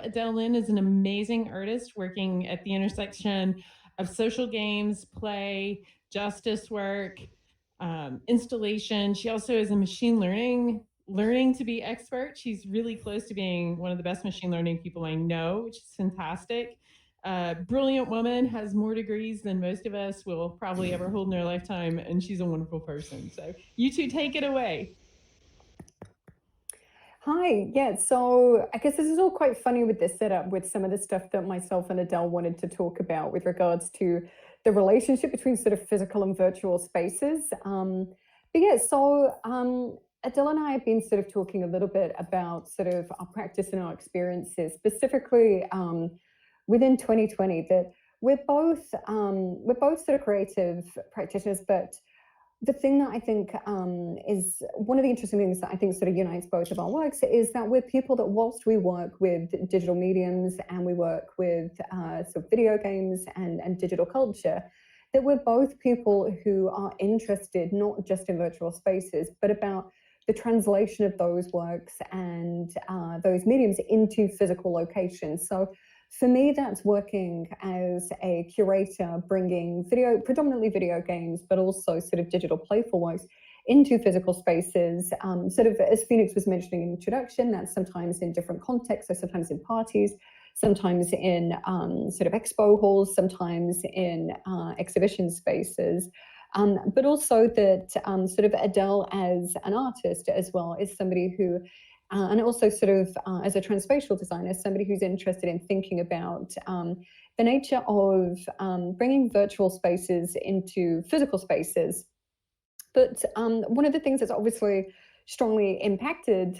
Adelle Lin is an amazing artist working at the intersection of social games, play, justice work, installation. She also is a machine learning to be expert. She's really close to being one of the best machine learning people I know, which is fantastic. Brilliant woman, has more degrees than most of us will probably ever hold in their lifetime, and she's a wonderful person. So you two take it away. Hi, yeah, so I guess this is all quite funny with this setup with some of the stuff that myself and Adele wanted to talk about with regards to the relationship between sort of physical and virtual spaces. But yeah, so Adele and I have been sort of talking a little bit about sort of our practice and our experiences, specifically within 2020, that we're both sort of creative practitioners, but the thing that I think is one of the interesting things that I think sort of unites both of our works is that we're people that, whilst we work with digital mediums and we work with sort of video games and digital culture, that we're both people who are interested not just in virtual spaces, but about the translation of those works and those mediums into physical locations. So for me, that's working as a curator, bringing predominantly video games, but also sort of digital playful works into physical spaces. Sort of as Phoenix was mentioning in introduction, that's sometimes in different contexts, so sometimes in parties, sometimes in sort of expo halls, sometimes in exhibition spaces. But also that sort of Adele as an artist as well is somebody who and also sort of as a transspatial designer, somebody who's interested in thinking about the nature of bringing virtual spaces into physical spaces. But one of the things that's obviously strongly impacted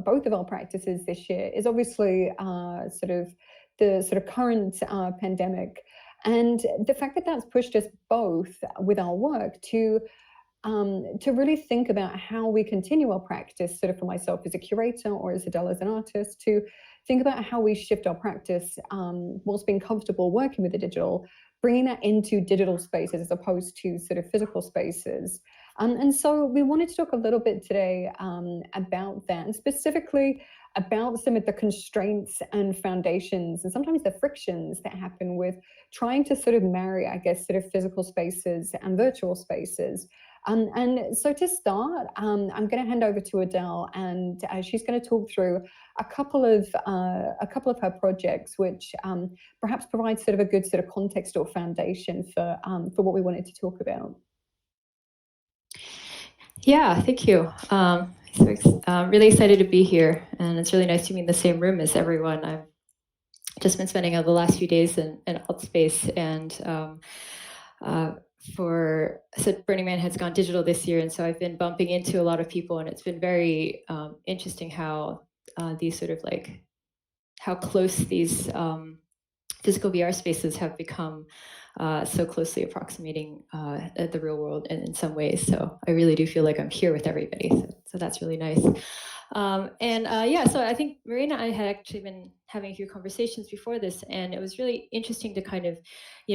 both of our practices this year is obviously sort of the sort of current pandemic, and the fact that that's pushed us both with our work to really think about how we continue our practice, sort of for myself as a curator or as Adele as an artist, to think about how we shift our practice whilst being comfortable working with the digital, bringing that into digital spaces as opposed to sort of physical spaces. And so we wanted to talk a little bit today about that, and specifically about some of the constraints and foundations and sometimes the frictions that happen with trying to sort of marry, I guess, sort of physical spaces and virtual spaces. And so to start, I'm going to hand over to Adele, and she's going to talk through a couple of her projects, which perhaps provide sort of a good sort of context or foundation for what we wanted to talk about. Yeah, thank you. Really excited to be here, and it's really nice to be in the same room as everyone. I've just been spending the last few days in Altspace, and so Burning Man has gone digital this year, and so I've been bumping into a lot of people, and it's been very interesting how these sort of like how close these physical VR spaces have become so closely approximating the real world in some ways. So I really do feel like I'm here with everybody. So that's really nice. So I think Marina and I had actually been having a few conversations before this, and it was really interesting to kind of,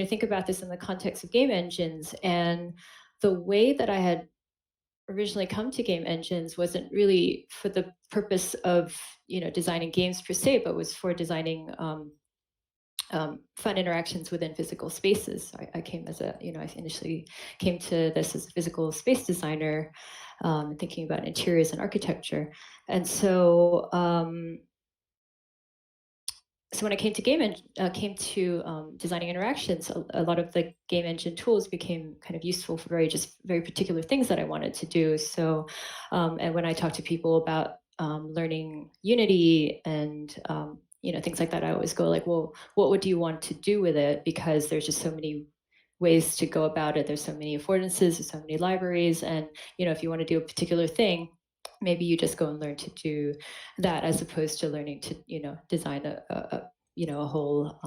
think about this in the context of game engines. And the way that I had originally come to game engines wasn't really for the purpose of, designing games per se, but was for designing fun interactions within physical spaces. I came as I initially came to this as a physical space designer, thinking about interiors and architecture. And so, so when I came to designing interactions, a lot of the game engine tools became kind of useful for very particular things that I wanted to do. So, and when I talk to people about learning Unity and things like that, I always go like, well, what would you want to do with it? Because there's just so many ways to go about it. There's so many affordances, there's so many libraries, and if you want to do a particular thing, maybe you just go and learn to do that as opposed to learning to design a whole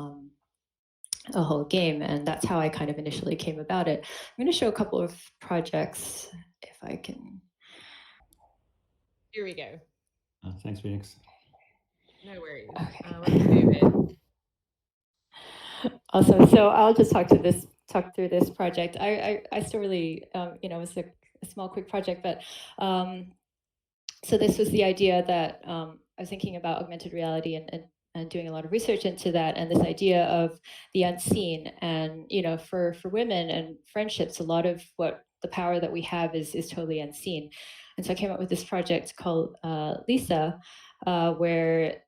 game. And that's how I kind of initially came about it. I'm going to show a couple of projects if I can. Here we go. Thanks, Phoenix. No worries. Okay. Let's move it. Awesome. So I'll just talk through this project. I still really, it was a small, quick project, but so this was the idea that I was thinking about augmented reality and doing a lot of research into that, and this idea of the unseen. And for women and friendships, a lot of what the power that we have is totally unseen. And so I came up with this project called Lisa, where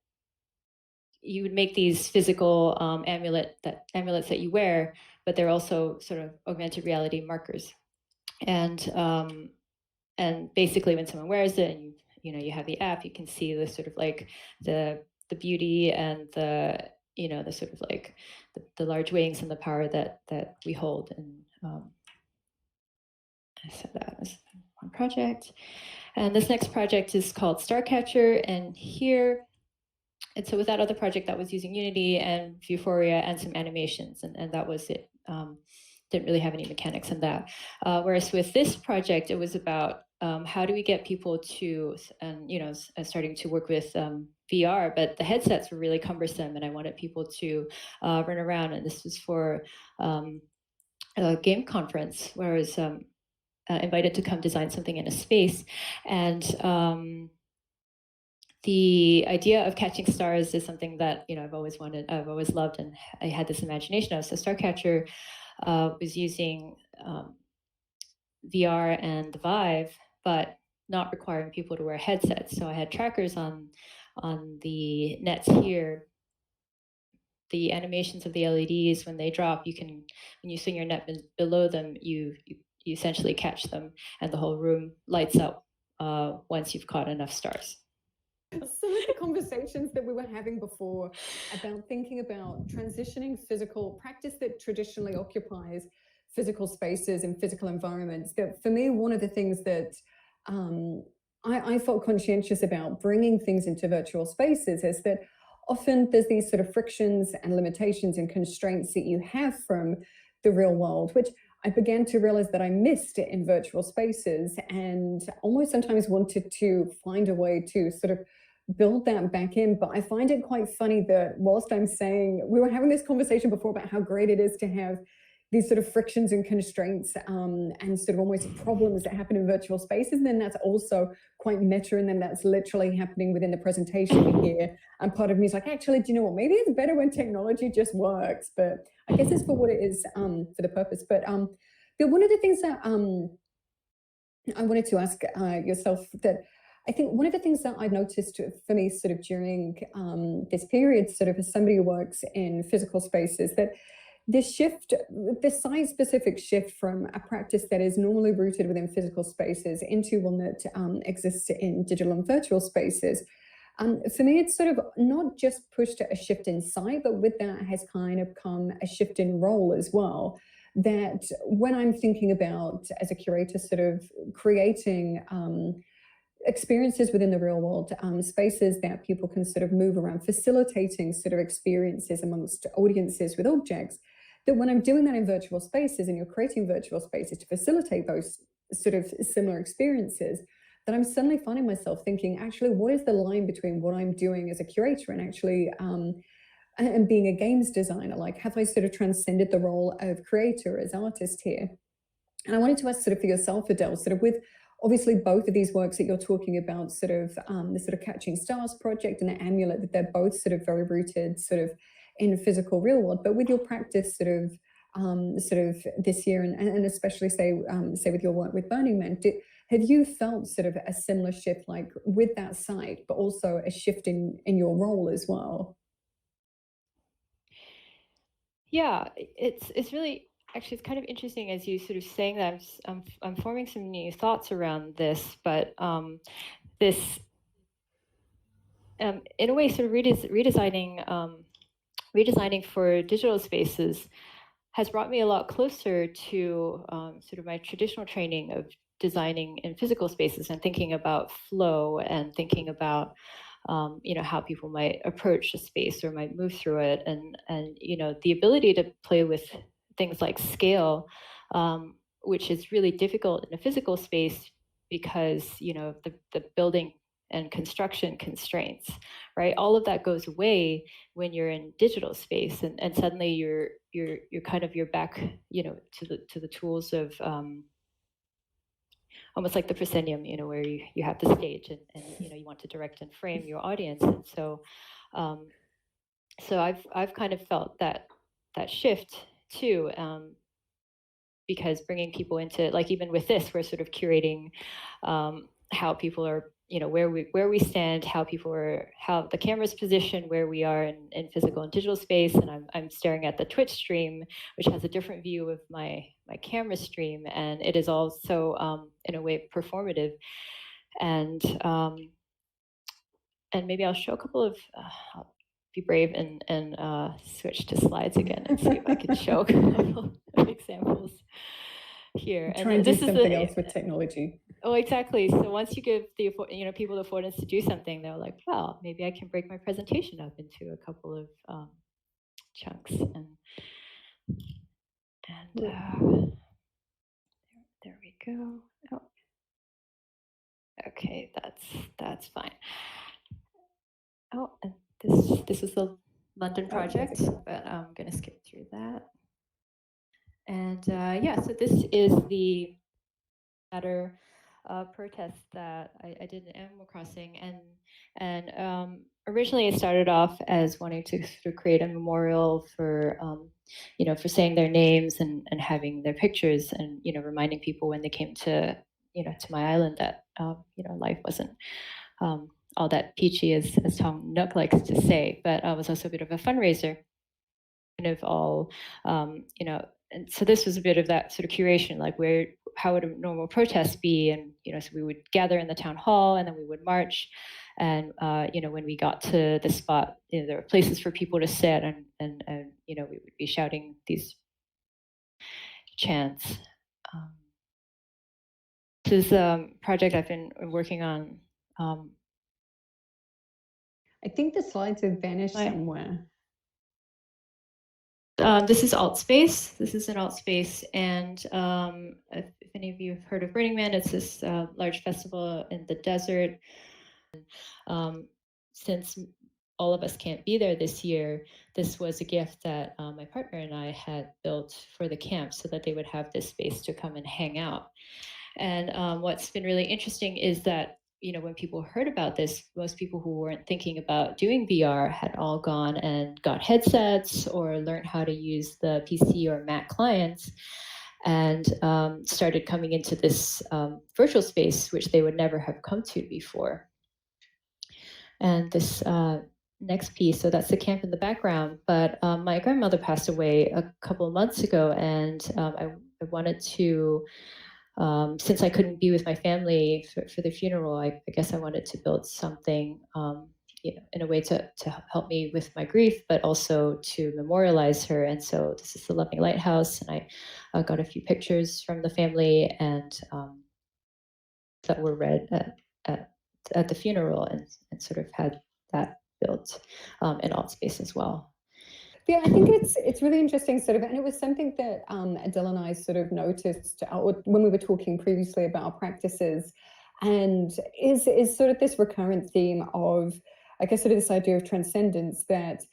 you would make these physical amulets that you wear, but they're also sort of augmented reality markers. And basically, when someone wears it, and you have the app, you can see the sort of like the beauty and the sort of like the large wings and the power that we hold. And I said that was one project. And this next project is called Starcatcher, and so with that other project, that was using Unity and Vuforia and some animations, and that was it. Didn't really have any mechanics in that. Whereas with this project, it was about how do we get people to, and starting to work with VR, but the headsets were really cumbersome, and I wanted people to run around. And this was for a game conference where I was invited to come design something in a space. And the idea of catching stars is something that I've always wanted, I've always loved, and I had this imagination of. So Starcatcher was using VR and the Vive, but not requiring people to wear headsets. So I had trackers on the nets here. The animations of the LEDs, when they drop, when you swing your net below them, you essentially catch them, and the whole room lights up once you've caught enough stars. Some of the conversations that we were having before about thinking about transitioning physical practice that traditionally occupies physical spaces and physical environments, that for me, one of the things that I felt conscientious about bringing things into virtual spaces is that often there's these sort of frictions and limitations and constraints that you have from the real world, which I began to realize that I missed in virtual spaces, and almost sometimes wanted to find a way to sort of build that back in. But I find it quite funny that whilst I'm saying, we were having this conversation before about how great it is to have these sort of frictions and constraints and sort of almost problems that happen in virtual spaces, and then that's also quite meta, and then that's literally happening within the presentation here. And part of me is like, actually, do you know what? Maybe it's better when technology just works. But I guess it's for what it is, for the purpose. But one of the things that I wanted to ask yourself, that I think one of the things that I noticed for me sort of during this period, sort of as somebody who works in physical spaces, that this shift, this science-specific shift from a practice that is normally rooted within physical spaces into one that exists in digital and virtual spaces. For me, it's sort of not just pushed a shift in sight, but with that has kind of come a shift in role as well. That when I'm thinking about, as a curator, sort of creating experiences within the real world, spaces that people can sort of move around, facilitating sort of experiences amongst audiences with objects, that when I'm doing that in virtual spaces and you're creating virtual spaces to facilitate those sort of similar experiences, that I'm suddenly finding myself thinking, actually, what is the line between what I'm doing as a curator and actually and being a games designer? Like, have I sort of transcended the role of creator as artist here? And I wanted to ask sort of for yourself, Adelle, sort of with obviously both of these works that you're talking about, sort of the sort of Catching Stars project and the Amulet, that they're both sort of very rooted sort of in physical real world, but with your practice sort of this year, and especially say with your work with Burning Man, have you felt sort of a similar shift, like with that site, but also a shift in your role as well? Yeah, it's really, actually, it's kind of interesting as you sort of saying that. I'm forming some new thoughts around this, but this in a way sort of redesigning for digital spaces has brought me a lot closer to sort of my traditional training of designing in physical spaces, and thinking about flow, and thinking about how people might approach a space or might move through it, and the ability to play with things like scale, which is really difficult in a physical space because the building and construction constraints, right? All of that goes away when you're in digital space, and suddenly you're kind of, you're back to the tools of almost like the proscenium, where you have the stage, and you want to direct and frame your audience. And so So I've kind of felt that shift too, because bringing people into, like, even with this, we're sort of curating how people are, where we stand, how people are, how the camera's positioned, where we are in physical and digital space. And I'm staring at the Twitch stream, which has a different view of my camera stream, and it is also in a way performative. And maybe I'll show a couple of. I'll be brave and switch to slides again and see if I can show a couple of examples here. Try and do something else with technology. Oh, exactly. So once you give the people the affordance to do something, they're like, well, maybe I can break my presentation up into a couple of chunks. And there we go. Oh. Okay, that's fine. Oh, and this is the London project, but I'm going to skip through that. And yeah, so this is the latter protest that I did in Animal Crossing, and originally it started off as wanting to sort of create a memorial for for saying their names and having their pictures, and reminding people when they came to to my island that life wasn't all that peachy as Tom Nook likes to say, but was also a bit of a fundraiser, kind of all and so this was a bit of that sort of curation, like how would a normal protest be? And so we would gather in the town hall, and then we would march, and when we got to the spot, there were places for people to sit, and we would be shouting these chants. This is a project I've been working on. I think the slides have vanished somewhere. This is alt space. This is an alt space, and if any of you have heard of Burning Man, it's this large festival in the desert. Since all of us can't be there this year, this was a gift that my partner and I had built for the camp, so that they would have this space to come and hang out. And what's been really interesting is that when people heard about this, most people who weren't thinking about doing VR had all gone and got headsets or learned how to use the PC or Mac clients, and started coming into this virtual space, which they would never have come to before. And this next piece, so that's the camp in the background, but my grandmother passed away a couple of months ago, and I wanted to, since I couldn't be with my family for the funeral, I guess I wanted to build something in a way to help me with my grief, but also to memorialize her. And so this is the Loving Lighthouse, and I got a few pictures from the family, and that were read at the funeral, and sort of had that built in alt space as well. Yeah, I think it's really interesting, sort of, and it was something that Adelle and I sort of noticed when we were talking previously about our practices, and is sort of this recurrent theme of, I guess, sort of this idea of transcendence, that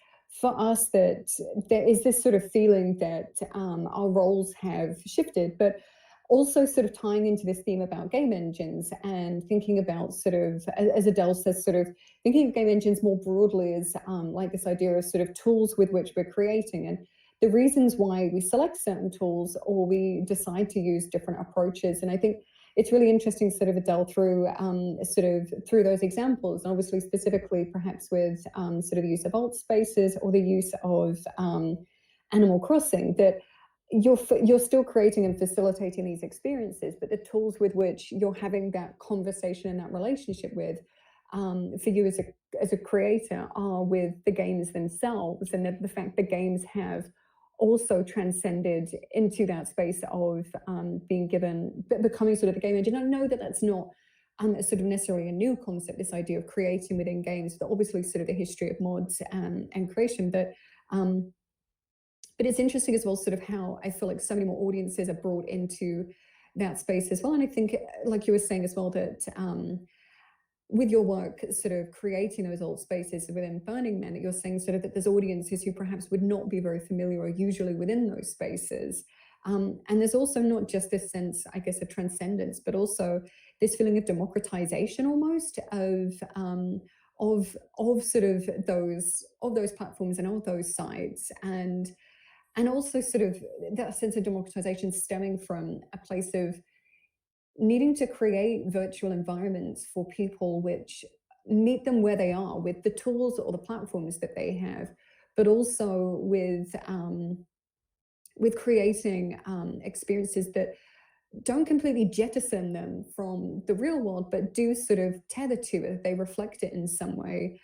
for us, that there is this sort of feeling that our roles have shifted, but also sort of tying into this theme about game engines and thinking about sort of, as Adelle says, sort of thinking of game engines more broadly as like this idea of sort of tools with which we're creating, and the reasons why we select certain tools or we decide to use different approaches. And I think it's really interesting, sort of, Adelle, through those examples, and obviously specifically perhaps with sort of the use of alt spaces or the use of Animal Crossing, that you're still creating and facilitating these experiences, but the tools with which you're having that conversation and that relationship with, for you as a creator, are with the games themselves, and the fact that games have also transcended into that space of becoming sort of the game engine. I know that that's not sort of necessarily a new concept, this idea of creating within games, but obviously sort of the history of mods and creation, but it's interesting as well, sort of how I feel like so many more audiences are brought into that space as well. And I think, like you were saying as well, that with your work, sort of creating those alt spaces within Burning Man, that you're saying sort of that there's audiences who perhaps would not be very familiar or usually within those spaces. And there's also not just this sense, I guess, of transcendence, but also this feeling of democratization almost of sort of those platforms and of those sites, and also sort of that sense of democratization stemming from a place of needing to create virtual environments for people which meet them where they are with the tools or the platforms that they have, but also with creating experiences that don't completely jettison them from the real world, but do sort of tether to it. They reflect it in some way.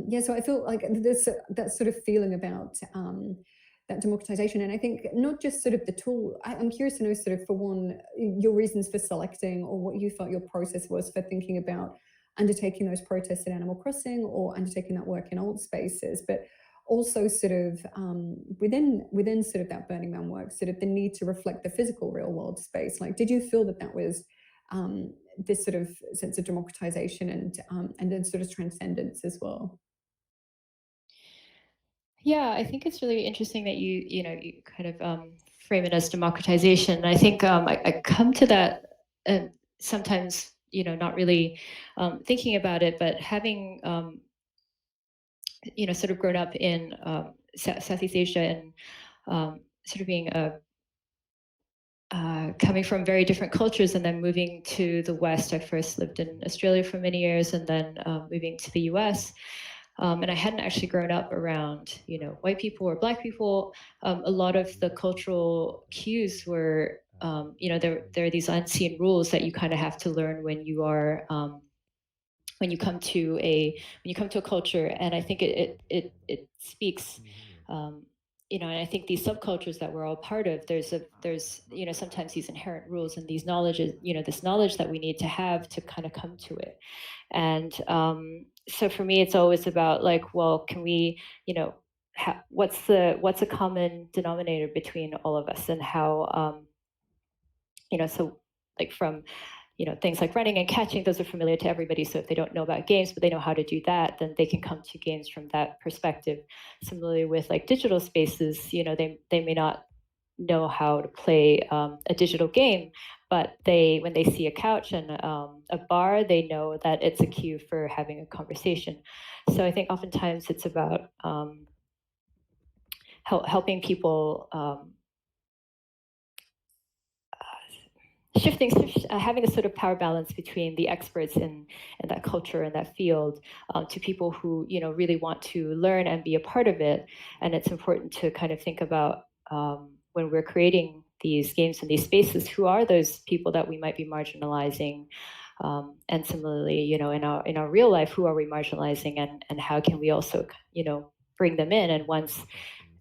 Yeah, so I feel like there's that sort of feeling about that democratization. And I think not just sort of the tool, I'm curious to know sort of, for one, your reasons for selecting, or what you felt your process was for thinking about undertaking those protests in Animal Crossing or undertaking that work in alt spaces. But also sort of within sort of that Burning Man work, sort of the need to reflect the physical real world space. Like, did you feel that that was this sort of sense of democratization and then sort of transcendence as well? Yeah, I think it's really interesting that you kind of frame it as democratization. I think I come to that sometimes, not really thinking about it, but having sort of grown up in Southeast Asia, and sort of being coming from very different cultures, and then moving to the West. I first lived in Australia for many years, and then moving to the US. And I hadn't actually grown up around, white people or Black people. A lot of the cultural cues were, there are these unseen rules that you kind of have to learn when you are when you come to a culture. And I think it speaks. And I think these subcultures that we're all part of, there's sometimes these inherent rules and these knowledges, this knowledge that we need to have to kind of come to it. And so for me, it's always about, like, well, can we, what's a common denominator between all of us, and how, so, like, from things like running and catching, those are familiar to everybody. So if they don't know about games, but they know how to do that, then they can come to games from that perspective. Similarly with, like, digital spaces, they may not know how to play a digital game, but when they see a couch and a bar, they know that it's a cue for having a conversation. So I think oftentimes it's about helping people having a sort of power balance between the experts in that culture and that field, to people who really want to learn and be a part of it. And it's important to kind of think about, when we're creating these games in these spaces, who are those people that we might be marginalizing, and similarly, in our real life, who are we marginalizing, and how can we also bring them in. And once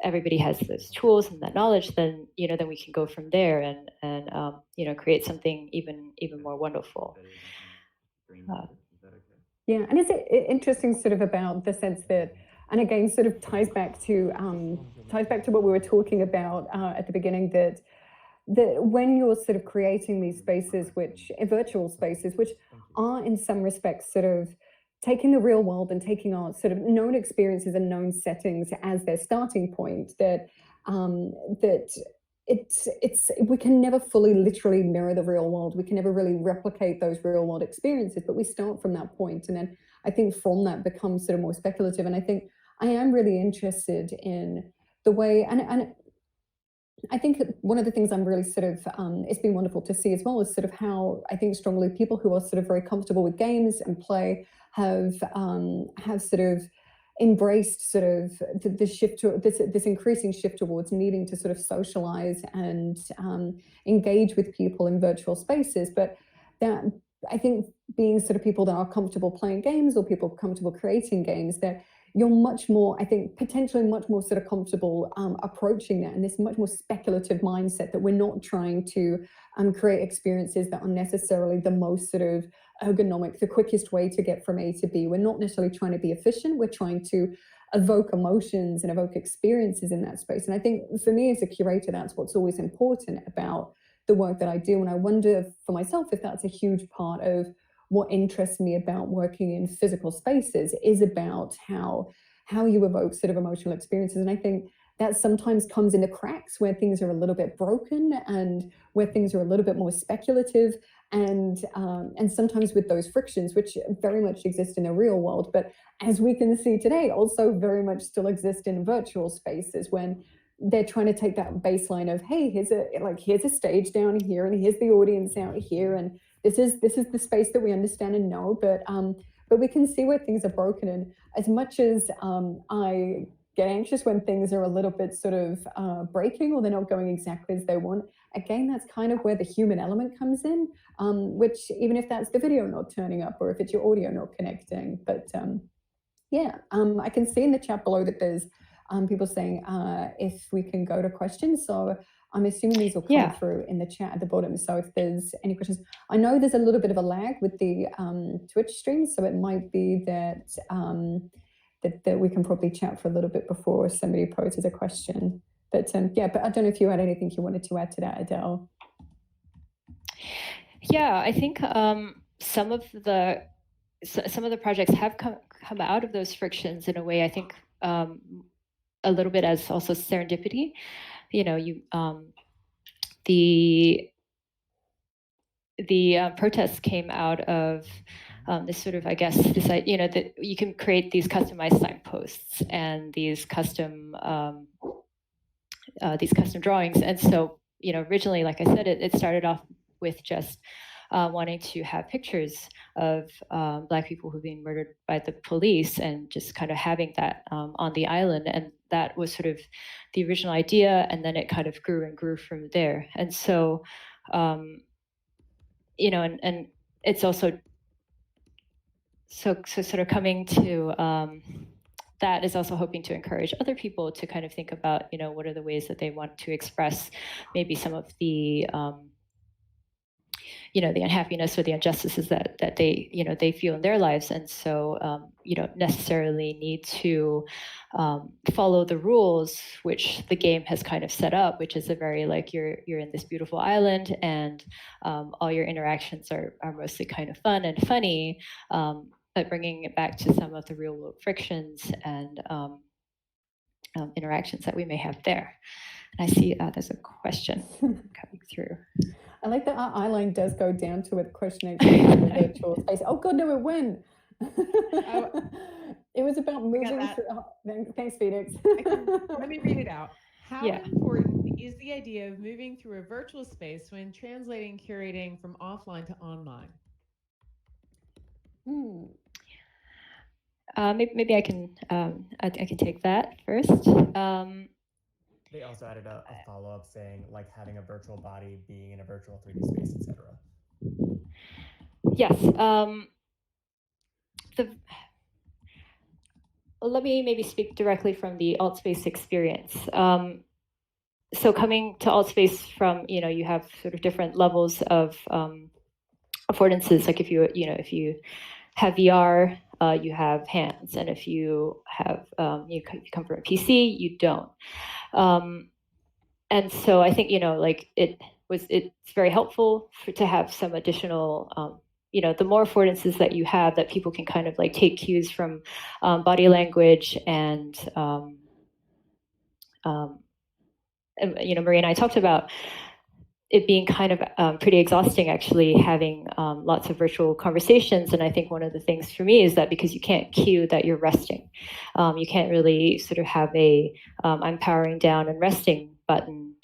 everybody has those tools and that knowledge, then then we can go from there, and create something even more wonderful. Yeah, and it's interesting sort of about the sense that, and again, sort of ties back to what we were talking about at the beginning, that when you're sort of creating these spaces, which virtual spaces, which are in some respects sort of taking the real world and taking our sort of known experiences and known settings as their starting point, that it's we can never fully literally mirror the real world. We can never really replicate those real world experiences, but we start from that point, and then I think from that becomes sort of more speculative. And I think I am really interested in the way, and I think one of the things I'm really sort of, it's been wonderful to see as well, is sort of how I think strongly people who are sort of very comfortable with games and play have sort of embraced sort of the shift to this increasing shift towards needing to sort of socialize and engage with people in virtual spaces. But that, I think, being sort of people that are comfortable playing games or people comfortable creating games, that you're much more, I think, potentially much more sort of comfortable approaching that in this much more speculative mindset, that we're not trying to create experiences that are necessarily the most sort of ergonomic, the quickest way to get from A to B. We're not necessarily trying to be efficient. We're trying to evoke emotions and evoke experiences in that space. And I think for me as a curator, that's what's always important about the work that I do. And I wonder for myself if that's a huge part of what interests me about working in physical spaces, is about how you evoke sort of emotional experiences. And I think that sometimes comes into cracks where things are a little bit broken and where things are a little bit more speculative. and sometimes with those frictions, which very much exist in the real world, but as we can see today, also very much still exist in virtual spaces when they're trying to take that baseline of, hey, here's a stage down here, and here's the audience out here, and this is the space that we understand and know, but we can see where things are broken. And as much as I get anxious when things are a little bit sort of breaking or they're not going exactly as they want, again, that's kind of where the human element comes in, which even if that's the video not turning up or if it's your audio not connecting. But yeah, I can see in the chat below that there's people saying if we can go to questions. So I'm assuming these will come through in the chat at the bottom. So if there's any questions, I know there's a little bit of a lag with the Twitch stream, so it might be that that we can probably chat for a little bit before somebody poses a question. But yeah, but I don't know if you had anything you wanted to add to that, Adelle. Yeah, I think some of the projects have come out of those frictions in a way. I think a little bit as also serendipity. You know, the protests came out of this sort of, I guess, this, you know, that you can create these customized signposts and these custom drawings. And so, you know, originally, like I said, it started off with just wanting to have pictures of Black people who've been murdered by the police and just kind of having that on the island. And that was sort of the original idea. And then it kind of grew and grew from there. And so, you know, and it's also so sort of coming to that is also hoping to encourage other people to kind of think about, you know, what are the ways that they want to express maybe some of the you know, the unhappiness or the injustices that they, you know, they feel in their lives. And so you don't necessarily need to follow the rules which the game has kind of set up, which is a very like you're in this beautiful island and all your interactions are mostly kind of fun and funny, but bringing it back to some of the real world frictions and interactions that we may have there. And I see there's a question coming through. I like that our eye line does go down to a question in the virtual space. Oh God, no, it went. It was about moving through. Oh, thanks, Phoenix. Let me read it out. How important is the idea of moving through a virtual space when translating curating from offline to online? Maybe I can take that first. They also added a follow-up saying, like having a virtual body, being in a virtual 3D space, etc. Yes. Let me maybe speak directly from the alt space experience. So coming to alt space from, you know, you have sort of different levels of affordances. Like if you have VR, you have hands, and if you have you come from a PC, you don't. And so I think, you know, like it's very helpful to have some additional, you know, the more affordances that you have that people can kind of like take cues from body language and you know, Maria and I talked about it being kind of pretty exhausting, actually, having lots of virtual conversations. And I think one of the things for me is that because you can't cue that you're resting, you can't really sort of have a I'm powering down and resting button.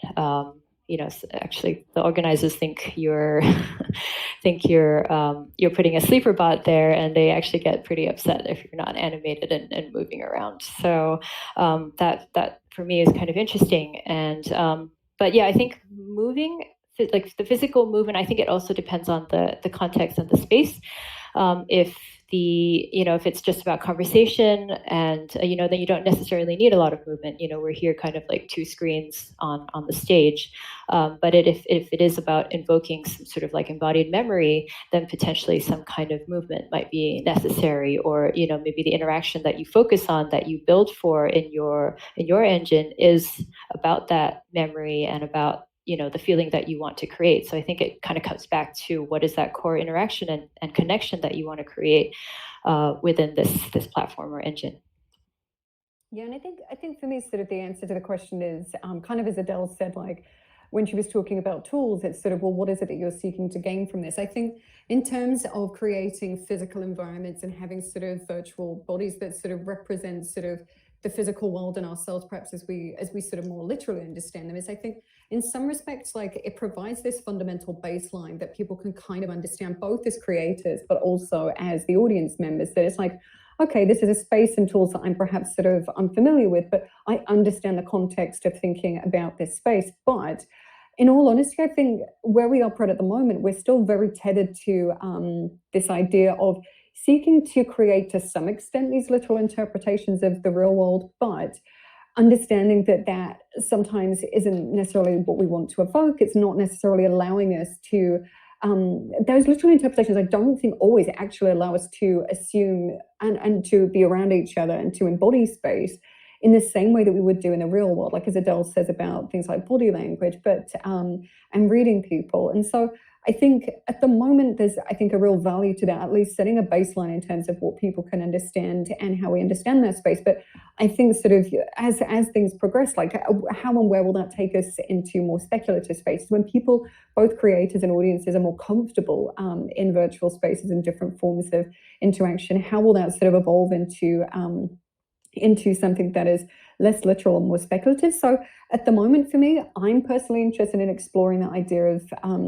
You know, actually, the organizers think you're putting a sleeper bot there, and they actually get pretty upset if you're not animated and moving around. So that for me is kind of interesting. And but yeah, I think moving, like the physical movement, I think it also depends on the context and the space. If if it's just about conversation and, then you don't necessarily need a lot of movement. We're here kind of like two screens on the stage. But if it is about invoking some sort of like embodied memory, then potentially some kind of movement might be necessary, or, maybe the interaction that you focus on, that you build for in your engine is about that memory and about the feeling that you want to create. So I think it kind of comes back to what is that core interaction and connection that you want to create within this platform or engine. Yeah, and I think for me, sort of the answer to the question is kind of as Adelle said, like when she was talking about tools, it's sort of, well, what is it that you're seeking to gain from this? I think in terms of creating physical environments and having sort of virtual bodies that sort of represent sort of the physical world and ourselves, perhaps as we sort of more literally understand them, is I think in some respects, like, it provides this fundamental baseline that people can kind of understand both as creators, but also as the audience members, that it's like, okay, this is a space and tools that I'm perhaps sort of unfamiliar with, but I understand the context of thinking about this space. But in all honesty, I think where we operate at the moment, we're still very tethered to this idea of seeking to create, to some extent, these literal interpretations of the real world, but understanding that that sometimes isn't necessarily what we want to evoke. It's not necessarily allowing us to, those literal interpretations, I don't think always actually allow us to assume and to be around each other and to embody space in the same way that we would do in the real world, like as Adelle says about things like body language, but and reading people. And so I think at the moment, there's, I think, a real value to that, at least setting a baseline in terms of what people can understand and how we understand that space. But I think sort of as things progress, like how and where will that take us into more speculative spaces? When people, both creators and audiences, are more comfortable in virtual spaces and different forms of interaction, how will that sort of evolve into something that is less literal and more speculative? So at the moment, for me, I'm personally interested in exploring the idea of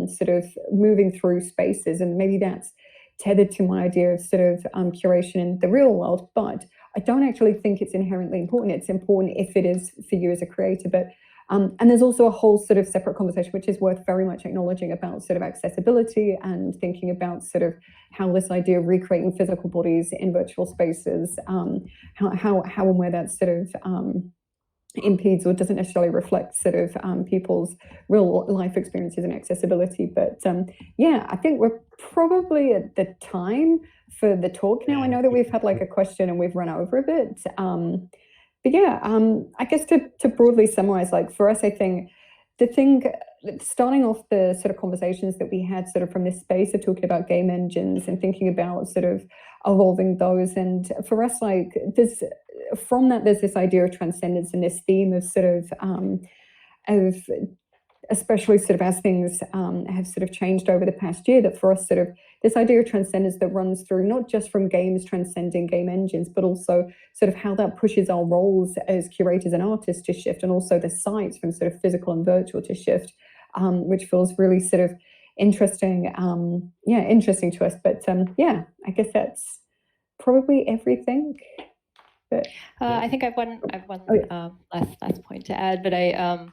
sort of moving through spaces, and maybe that's tethered to my idea of sort of curation in the real world, but I don't actually think it's inherently important. It's important if it is for you as a creator, but and there's also a whole sort of separate conversation, which is worth very much acknowledging, about sort of accessibility and thinking about sort of how this idea of recreating physical bodies in virtual spaces, how and where that sort of impedes or doesn't necessarily reflect sort of people's real life experiences and accessibility. But yeah, I think we're probably at the time for the talk now. I know that we've had like a question and we've run over a bit. But yeah, I guess to broadly summarize, like for us, I think the thing, starting off the sort of conversations that we had sort of from this space of talking about game engines and thinking about sort of evolving those. And for us, like there's this idea of transcendence and this theme of sort of especially sort of as things have sort of changed over the past year, that for us sort of this idea of transcendence that runs through not just from games transcending game engines, but also sort of how that pushes our roles as curators and artists to shift, and also the sites from sort of physical and virtual to shift, which feels really sort of interesting, interesting to us. But yeah, I guess that's probably everything. But I think I've one last point to add, but I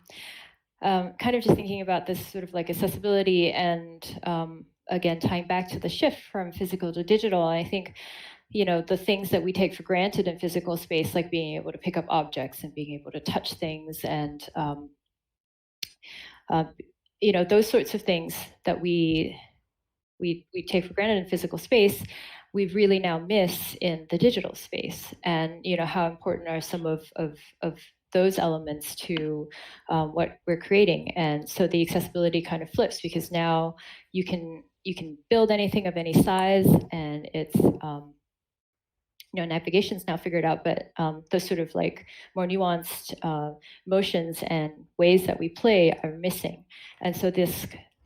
kind of just thinking about this sort of like accessibility and again, tying back to the shift from physical to digital. I think, you know, the things that we take for granted in physical space, like being able to pick up objects and being able to touch things and, you know, those sorts of things that we take for granted in physical space, we really now miss in the digital space. And, you know, how important are some of those elements to what we're creating. And so the accessibility kind of flips, because now you can build anything of any size, and it's you know, navigation's now figured out, but those sort of like more nuanced motions and ways that we play are missing. And so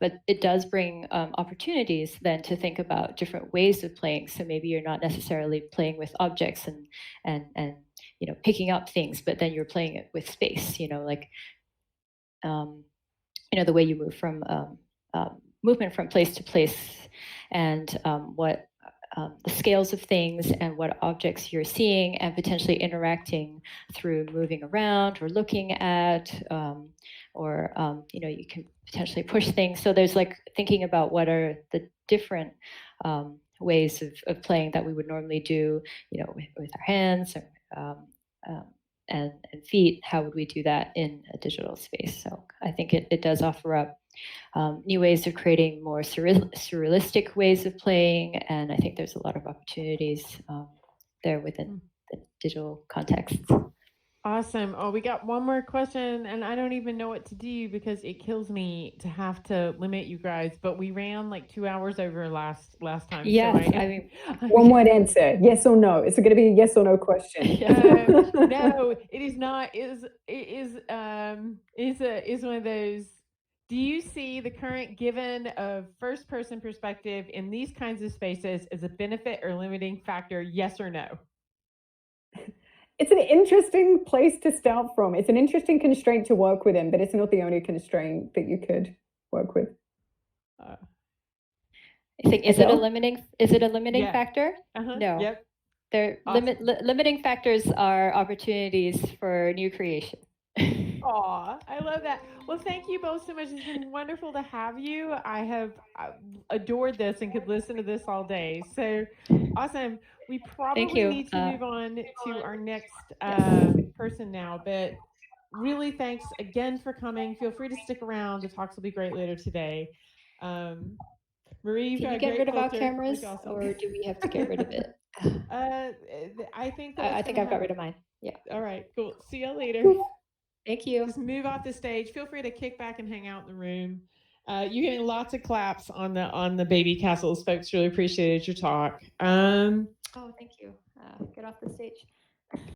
but it does bring opportunities then to think about different ways of playing. So maybe you're not necessarily playing with objects and you know, picking up things, but then you're playing it with space, you know, like you know, the way you move from movement from place to place, and what the scales of things and what objects you're seeing and potentially interacting through moving around or looking at, or you know, you can potentially push things. So there's like thinking about what are the different ways of playing that we would normally do, you know, with our hands or, and feet. How would we do that in a digital space? So I think it does offer up new ways of creating more surrealistic ways of playing, and I think there's a lot of opportunities there within the digital context. Awesome. Oh, we got one more question, and I don't even know what to do because it kills me to have to limit you guys. But we ran like 2 hours over last time. Yes, so I mean, one word answer: yes or no. Is it going to be a yes or no question? No, it is not. Is one of those Do you see the current given of first-person perspective in these kinds of spaces as a benefit or limiting factor, yes or no? It's an interesting place to start from. It's an interesting constraint to work within, but it's not the only constraint that you could work with. Uh, I think is it a Adele? limiting Yeah. factor? uh-huh. No. Yep. They're Awesome. limiting factors are opportunities for new creation. Aw, I love that. Well, thank you both so much. It's been wonderful to have you. I have adored this and could listen to this all day. So awesome. We probably you. need to move on to our next Yes. person now, but really thanks again for coming. Feel free to stick around. The talks will be great later today. Marie, you've Can got you a get great rid of our filter. cameras, Look awesome. or do we have to get rid of it? I think that I it's think gonna I've got rid of mine. Yeah. All right, cool. See you later. Cool. Thank you. Just move off the stage. Feel free to kick back and hang out in the room. You're getting lots of claps on the baby castles, folks. Really appreciated your talk. Oh, thank you. Get off the stage.